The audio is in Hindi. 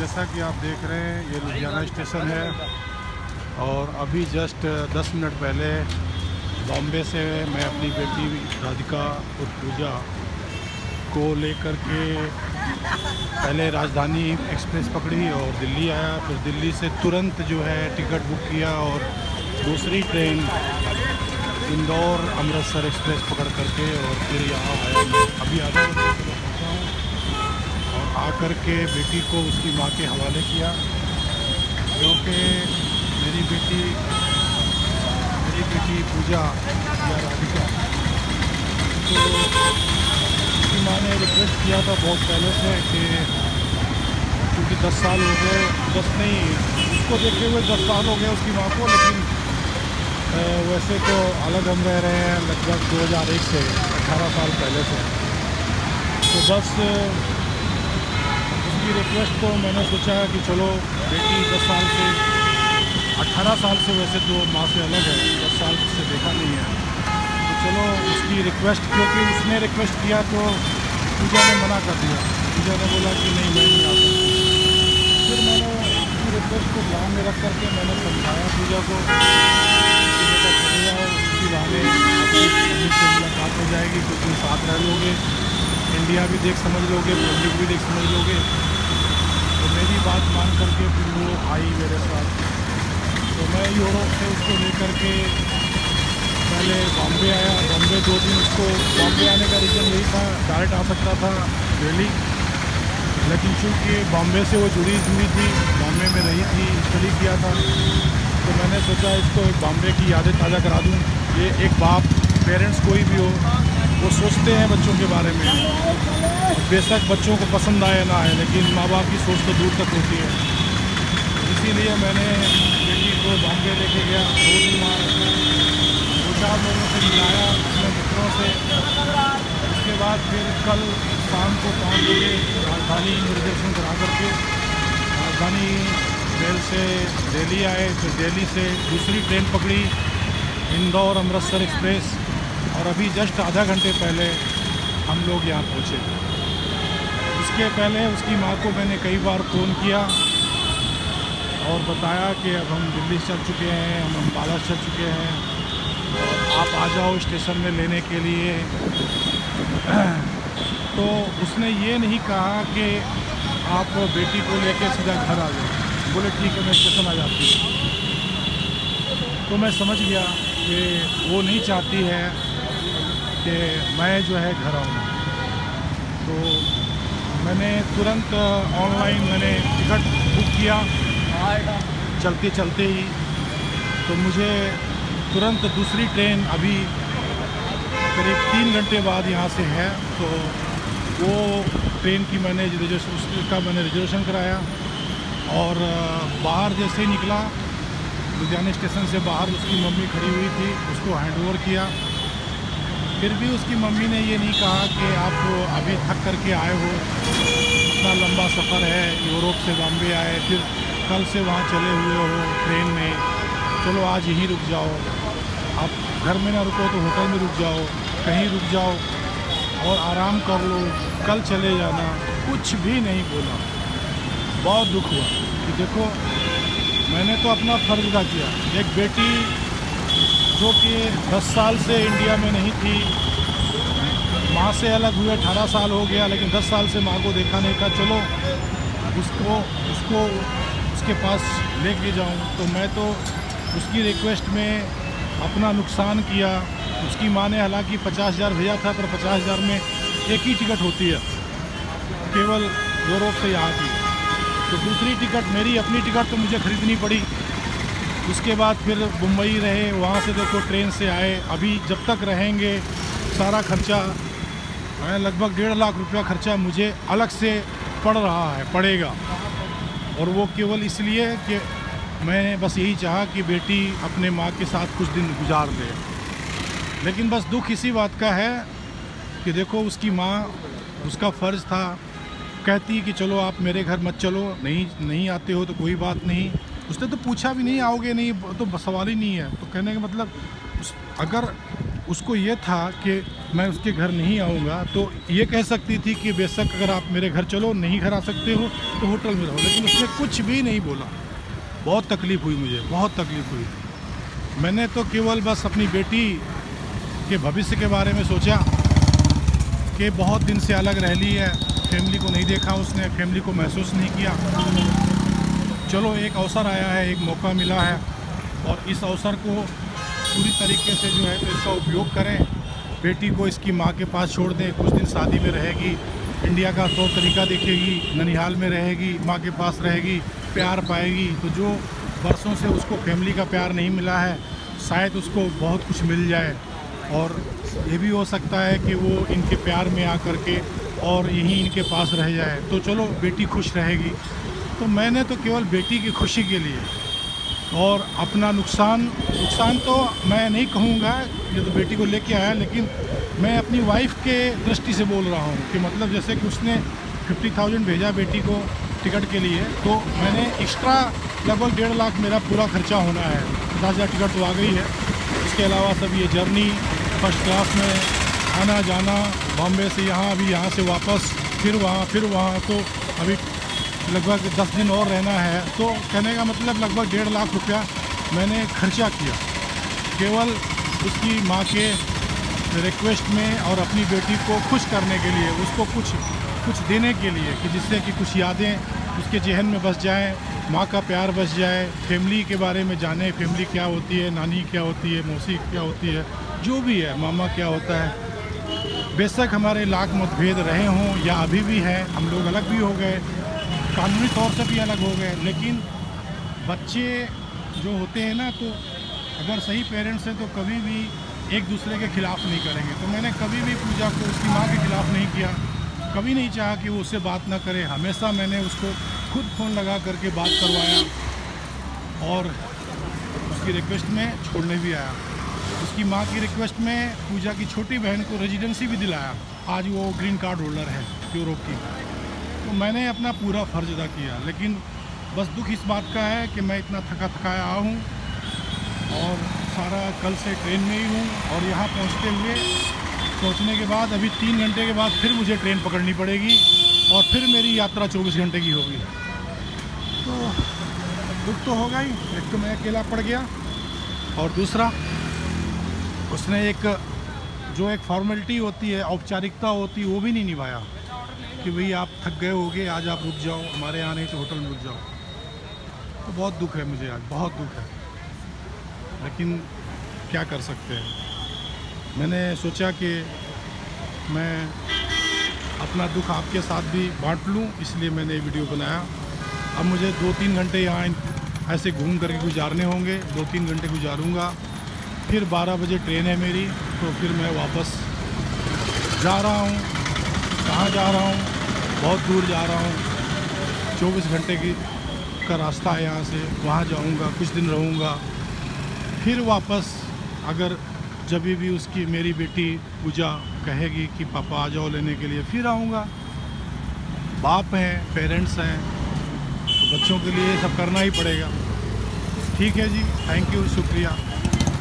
जैसा कि आप देख रहे हैं ये लुधियाना स्टेशन है और अभी जस्ट 10 मिनट पहले बॉम्बे से मैं अपनी बेटी राधिका और पूजा को लेकर के पहले राजधानी एक्सप्रेस पकड़ी और दिल्ली आया। फिर दिल्ली से तुरंत जो है टिकट बुक किया और दूसरी ट्रेन इंदौर अमृतसर एक्सप्रेस पकड़ करके और फिर यहाँ आया। मैं अभी आधा घंटे से पहुँचा हूँ और आकर के बेटी को उसकी माँ के हवाले किया, क्योंकि मेरी बेटी पूजा या राधिका तो उसकी माँ ने रिक्वेस्ट किया था बहुत पहले से कि क्योंकि 10 साल हो गए, 10 नहीं उसको देखते हुए 10 साल हो गए उसकी माँ को, लेकिन वैसे तो अलग हम रह रहे हैं लगभग 2001 से 18 साल पहले से। तो बस उसकी रिक्वेस्ट को मैंने सोचा कि चलो बेटी 10 साल से 18 साल से वैसे तो माँ से अलग है, 10 साल से देखा नहीं है, तो चलो उसकी रिक्वेस्ट, क्योंकि उसने रिक्वेस्ट किया तो पूजा ने मना कर दिया। पूजा ने बोला कि नहीं मैं नहीं आ सकती। फिर मैंने उसकी रिक्वेस्ट को ध्यान में रख करके मैंने समझाया पूजा को कि बेटा चले जाओ, उसकी बहाने आपकी मम्मी से मुलाकात हो जाएगी, क्योंकि साथ रह लोगे, इंडिया भी देख समझ लोगे, पब्लिक भी देख समझ लोगे। तो मेरी बात मान करके फिर वो आई मेरे साथ। तो मैं यूरोप से उसको लेकर के पहले बॉम्बे आया। बॉम्बे 2 दिन उसको बॉम्बे आने का रीज़न यही था, डायरेक्ट आ सकता था दिल्ली, लेकिन चूँकि बॉम्बे से वो जुड़ी थी, बॉम्बे में रही थी, स्टडी किया था, तो मैंने सोचा इसको एक बॉम्बे की यादें ताज़ा करा दूँ। ये एक बाप पेरेंट्स कोई भी हो वो सोचते हैं बच्चों के बारे में, बेशक बच्चों को पसंद आए ना आए, लेकिन माँ बाप की सोच तो दूर तक होती है। इसीलिए मैंने बेटी को बॉम्बे लेके गया, 2 दिन वहाँ 2-4 लोगों से मिलाया, अपने मित्रों से। उसके बाद फिर कल शाम को 5 बजे राजधानी रिजर्वेशन करा करके राजधानी रेल से दिल्ली आए। फिर दिल्ली से दूसरी ट्रेन पकड़ी इंदौर अमृतसर एक्सप्रेस, और अभी जस्ट आधा घंटे पहले हम लोग यहाँ पहुँचे। उसके पहले उसकी माँ को मैंने कई बार फ़ोन किया और बताया कि अब हम दिल्ली चल चुके हैं, हम अम्बाला चल चुके हैं और आप आ जाओ स्टेशन में लेने के लिए। तो उसने ये नहीं कहा कि आप बेटी को लेके सीधा घर आ जाओ, बोले ठीक है मैं स्टेशन आ जाती हूँ। तो मैं समझ गया कि वो नहीं चाहती है कि मैं जो है घर आऊँ। तो मैंने तुरंत ऑनलाइन मैंने टिकट बुक किया चलते चलते ही। तो मुझे तुरंत दूसरी ट्रेन अभी करीब 3 घंटे बाद यहाँ से है, तो वो ट्रेन की मैंने रिजर्वेशन कराया और बाहर जैसे ही निकला लुधियाना स्टेशन से बाहर उसकी मम्मी खड़ी हुई थी, उसको हैंडओवर किया। फिर भी उसकी मम्मी ने ये नहीं कहा कि आप अभी थक करके आए हो, इतना लंबा सफ़र है, यूरोप से बॉम्बे आए, फिर कल से वहाँ चले हुए हो ट्रेन में, चलो आज यहीं रुक जाओ, आप घर में ना रुको तो होटल में रुक जाओ, कहीं रुक जाओ और आराम कर लो, कल चले जाना। कुछ भी नहीं बोला। बहुत दुख हुआ कि देखो मैंने तो अपना फ़र्ज़ अदा किया। एक बेटी जो कि 10 साल से इंडिया में नहीं थी, माँ से अलग हुए 18 साल हो गया, लेकिन 10 साल से माँ को देखा नहीं था, चलो उसको उसके पास लेके जाऊँ। तो मैं तो उसकी रिक्वेस्ट में अपना नुकसान किया। उसकी माँ ने हालांकि 50,000 भेजा था, पर 50,000 में एक ही टिकट होती है केवल यूरोप से यहाँ की। तो दूसरी टिकट मेरी अपनी टिकट तो मुझे ख़रीदनी पड़ी। उसके बाद फिर मुंबई रहे, वहाँ से देखो ट्रेन से आए। अभी जब तक रहेंगे सारा खर्चा लगभग 1.5 लाख रुपया खर्चा मुझे अलग से पड़ेगा। और वो केवल इसलिए कि मैंने बस यही चाहा कि बेटी अपने माँ के साथ कुछ दिन गुजार दे। लेकिन बस दुख इसी बात का है कि देखो उसकी माँ, उसका फ़र्ज़ था, कहती कि चलो आप मेरे घर मत चलो, नहीं आते हो तो कोई बात नहीं। उसने तो पूछा भी नहीं आओगे नहीं, तो सवाल ही नहीं है। तो कहने का मतलब अगर उसको ये था कि मैं उसके घर नहीं आऊँगा तो ये कह सकती थी कि बेशक अगर आप मेरे घर चलो, नहीं घर आ सकते हो तो होटल में रहो, लेकिन उसने कुछ भी नहीं बोला। बहुत तकलीफ़ हुई मुझे, बहुत तकलीफ़ हुई। मैंने तो केवल बस अपनी बेटी के भविष्य के बारे में सोचा कि बहुत दिन से अलग रह ली है, फैमिली को नहीं देखा उसने, फैमिली को महसूस नहीं किया। चलो एक अवसर आया है, एक मौका मिला है और इस अवसर को पूरी तरीके से जो है तो इसका उपयोग करें। बेटी को इसकी माँ के पास छोड़ दें, कुछ दिन शादी में रहेगी, इंडिया का तौर तरीका देखेगी, ननिहाल में रहेगी, माँ के पास रहेगी, प्यार पाएगी। तो जो बरसों से उसको फैमिली का प्यार नहीं मिला है, शायद उसको बहुत कुछ मिल जाए। और ये भी हो सकता है कि वो इनके प्यार में आ कर के और यहीं इनके पास रह जाए, तो चलो बेटी खुश रहेगी। तो मैंने तो केवल बेटी की खुशी के लिए और अपना नुकसान तो मैं नहीं कहूँगा, ये तो बेटी को लेके आया, लेकिन मैं अपनी वाइफ के दृष्टि से बोल रहा हूँ कि मतलब जैसे कि उसने 50,000 भेजा बेटी को टिकट के लिए, तो मैंने एक्स्ट्रा लगभग 1.5 लाख मेरा पूरा खर्चा होना है। 50,000 टिकट तो आ गई है, इसके अलावा सब ये जर्नी फर्स्ट क्लास में आना जाना, बॉम्बे से यहाँ, अभी यहाँ से वापस, फिर वहाँ, तो अभी लगभग 10 दिन और रहना है। तो कहने का मतलब लगभग 1.5 लाख रुपया मैंने खर्चा किया केवल उसकी माँ के रिक्वेस्ट में और अपनी बेटी को खुश करने के लिए, उसको कुछ देने के लिए कि जिससे कि कुछ यादें उसके जहन में बस जाएं, माँ का प्यार बस जाए, फैमिली के बारे में जाने, फैमिली क्या होती है, नानी क्या होती है, मौसी क्या होती है, जो भी है, मामा क्या होता है। बेशक हमारे लाख मतभेद रहे हों या अभी भी हैं, हम लोग अलग भी हो गए, कानूनी तौर से भी अलग हो गए, लेकिन बच्चे जो होते हैं ना, तो अगर सही पेरेंट्स हैं तो कभी भी एक दूसरे के ख़िलाफ़ नहीं करेंगे। तो मैंने कभी भी पूजा को उसकी माँ के ख़िलाफ़ नहीं किया, कभी नहीं चाहा कि वो उससे बात ना करे। हमेशा मैंने उसको खुद फ़ोन लगा करके बात करवाया और उसकी रिक्वेस्ट में छोड़ने भी आया। उसकी माँ की रिक्वेस्ट में पूजा की छोटी बहन को रेजिडेंसी भी दिलाया। आज वो ग्रीन कार्ड होल्डर है यूरोप की। तो मैंने अपना पूरा फ़र्ज अदा किया, लेकिन बस दुख इस बात का है कि मैं इतना थकाया आया हूँ और सारा कल से ट्रेन में ही हूँ और यहाँ पहुँचने के बाद अभी 3 घंटे के बाद फिर मुझे ट्रेन पकड़नी पड़ेगी और फिर मेरी यात्रा 24 घंटे की होगी। तो दुख तो होगा ही, एक तो मैं अकेला पड़ गया और दूसरा उसने जो एक फॉर्मेलिटी होती है, औपचारिकता होती है, वो भी नहीं निभाया कि भाई आप थक गए होगे, आज आप रुक जाओ, हमारे यहाँ नहीं तो होटल में रुक जाओ। तो बहुत दुख है मुझे, आज बहुत दुख है, लेकिन क्या कर सकते हैं। मैंने सोचा कि मैं अपना दुख आपके साथ भी बांट लूं, इसलिए मैंने ये वीडियो बनाया। अब मुझे 2-3 घंटे यहाँ ऐसे घूम करके गुजारने होंगे, 2-3 घंटे गुजारूंगा, फिर 12 बजे ट्रेन है मेरी, तो फिर मैं वापस जा रहा हूँ। कहाँ जा रहा हूँ? बहुत दूर जा रहा हूँ, 24 घंटे का रास्ता है यहाँ से, वहाँ जाऊँगा, कुछ दिन रहूँगा, फिर वापस अगर जब भी उसकी मेरी बेटी पूजा कहेगी कि पापा आ जाओ लेने के लिए, फिर आऊँगा। बाप हैं, पेरेंट्स हैं, तो बच्चों के लिए सब करना ही पड़ेगा। ठीक है जी, थैंक यू, शुक्रिया।